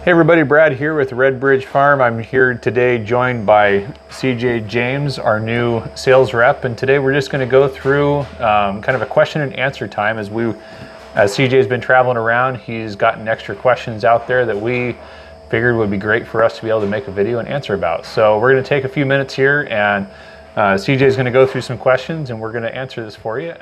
Hey everybody, Brad here with Red Bridge Farm. I'm here today joined by CJ James, our new sales rep, and today we're just going to go through kind of a question and answer time as CJ's been traveling around. He's gotten extra questions out there that we figured would be great for us to be able to make a video and answer about. So we're going to take a few minutes here, and CJ's going to go through some questions and we're going to answer this for you.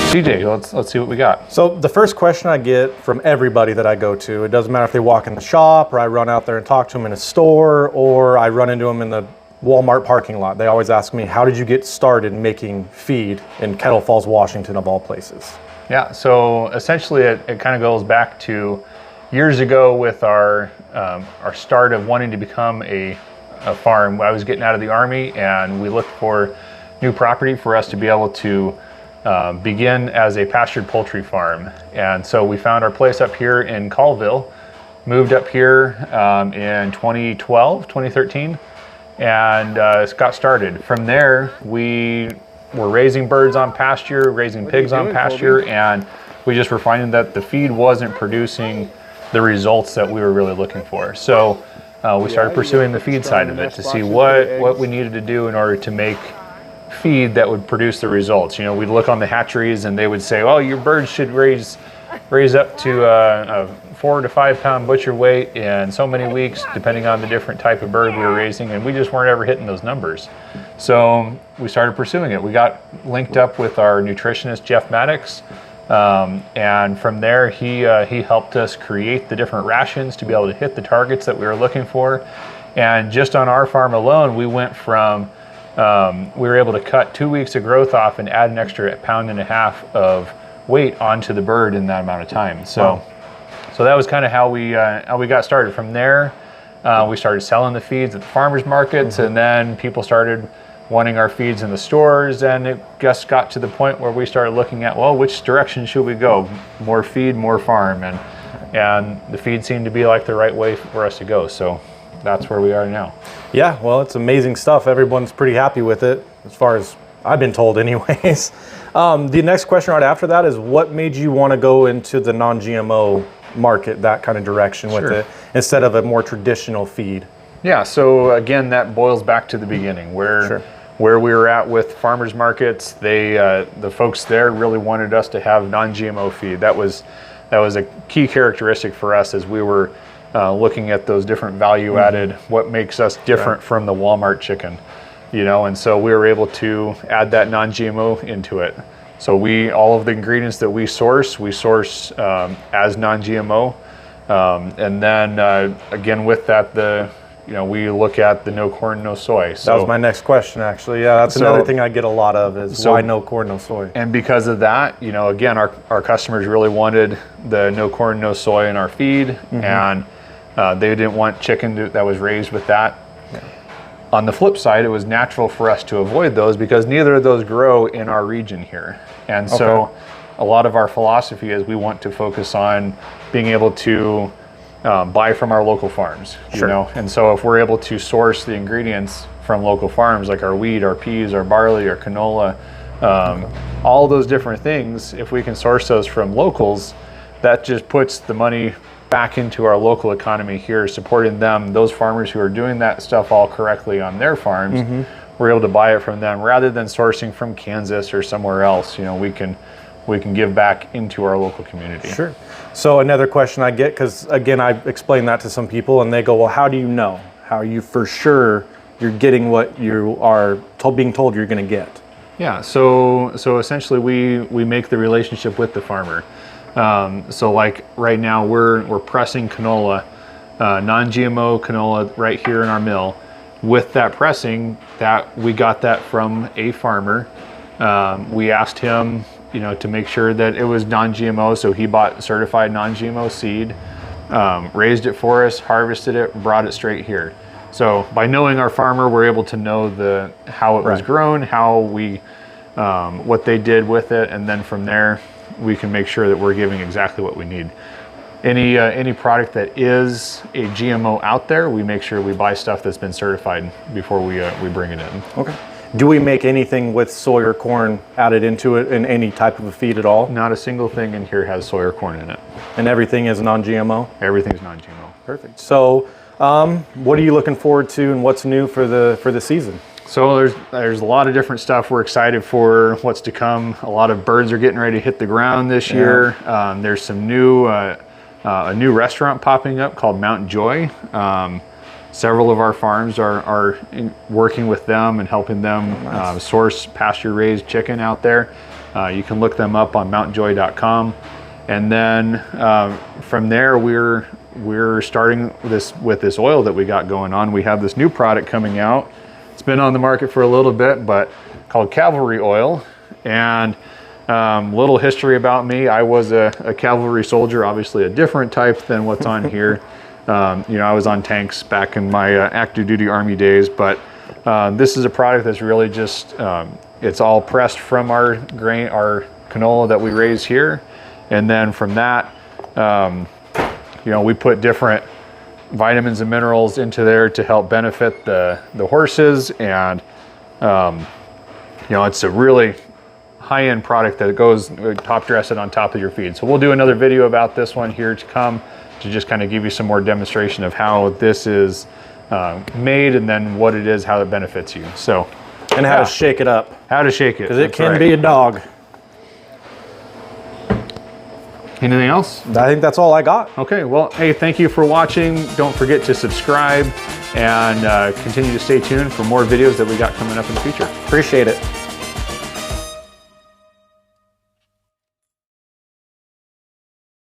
CJ, let's see what we got. So the first question I get from everybody that I go to, it doesn't matter if they walk in the shop or I run out there and talk to them in a store or I run into them in the Walmart parking lot. They always ask me, how did you get started making feed in Kettle Falls, Washington, of all places? Yeah, so essentially it kind of goes back to years ago with our start of wanting to become a farm. I was getting out of the Army and we looked for new property for us to be able to begin as a pastured poultry farm. And so we found our place up here in Colville, moved up here in 2013, and got started. From there, we were raising birds on pasture, raising pigs on pasture, and we just were finding that the feed wasn't producing the results that we were really looking for. So we started pursuing the feed side of it to see what we needed to do in order to make feed that would produce the results. You know, we'd look on the hatcheries and they would say, well, your birds should raise up to a 4 to 5 pound butcher weight in so many weeks, depending on the different type of bird we were raising, and we just weren't ever hitting those numbers. So we started pursuing it. We got linked up with our nutritionist, Jeff Maddox, and from there he helped us create the different rations to be able to hit the targets that we were looking for. And just on our farm alone, we went from we were able to cut 2 weeks of growth off and add an extra 1.5 pounds of weight onto the bird in that amount of time. So that was kind of how we got started. From there, we started selling the feeds at the farmers markets, and then people started wanting our feeds in the stores, and it just got to the point where we started looking at, well, which direction should we go? More feed, more farm, and the feed seemed to be like the right way for us to go. So that's where we are now. Yeah, well, it's amazing stuff. Everyone's pretty happy with it, as far as I've been told anyways. The next question right after that is, what made you want to go into the non-GMO market, that kind of direction with it, instead of a more traditional feed? Yeah, so again, that boils back to the beginning, where we were at with farmers markets. The folks there really wanted us to have non-GMO feed. That was a key characteristic for us as we were looking at those different value added, what makes us different from the Walmart chicken, you know, and so we were able to add that non-GMO into it. So all of the ingredients that we source as non-GMO, and then again with that, we look at the no corn, no soy. So that was my next question, actually. Yeah, that's another thing I get a lot of is why no corn, no soy? And because of that, again, our customers really wanted the no corn, no soy in our feed, and they didn't want chicken that was raised with that. Yeah. On the flip side, it was natural for us to avoid those because neither of those grow in our region here. And so a lot of our philosophy is we want to focus on being able to buy from our local farms, you know? And so if we're able to source the ingredients from local farms, like our wheat, our peas, our barley, our canola, all those different things, if we can source those from locals, that just puts the money back into our local economy here, supporting them, those farmers who are doing that stuff all correctly on their farms. We're able to buy it from them rather than sourcing from Kansas or somewhere else. We can give back into our local community. Sure. So another question I get, because again, I explain that to some people and they go, well, how do you know? How are you for sure you're getting what you are being told you're going to get? Yeah, so essentially we make the relationship with the farmer. So like right now we're pressing canola, non-GMO canola right here in our mill. With that pressing, we got that from a farmer. We asked him, to make sure that it was non-GMO, so he bought certified non-GMO seed, raised it for us, harvested it, brought it straight here. So by knowing our farmer, we're able to know how it was grown, what they did with it, and then from there we can make sure that we're giving exactly what we need. Any product that is a GMO out there, we make sure we buy stuff that's been certified before we bring it in. Okay. Do we make anything with soy or corn added into it in any type of a feed at all? Not a single thing in here has soy or corn in it. And everything is non-GMO? Everything's non-GMO. Perfect. So what are you looking forward to and what's new for the season? So there's a lot of different stuff. We're excited for what's to come. A lot of birds are getting ready to hit the ground this year. There's some new, a new restaurant popping up called Mount Joy. Several of our farms are working with them and helping them source pasture-raised chicken out there. You can look them up on mountjoy.com. And then from there, we're starting with this oil that we got going on. We have this new product coming out. It's been on the market for a little bit, but called Cavalry Oil. And little history about me, I was a cavalry soldier, obviously a different type than what's on here. I was on tanks back in my active duty Army days, but this is a product that's really just, it's all pressed from our canola that we raise here. And then from that, we put different vitamins and minerals into there to help benefit the horses. And, it's a really high-end product that goes top dress it on top of your feed. So we'll do another video about this one here to come to just kind of give you some more demonstration of how this is made and then what it is, how it benefits you. So, and how to shake it up. How to shake it. Because it can be a dog. Anything else? I think that's all I got. Okay, well, hey, thank you for watching. Don't forget to subscribe and continue to stay tuned for more videos that we got coming up in the future. Appreciate it.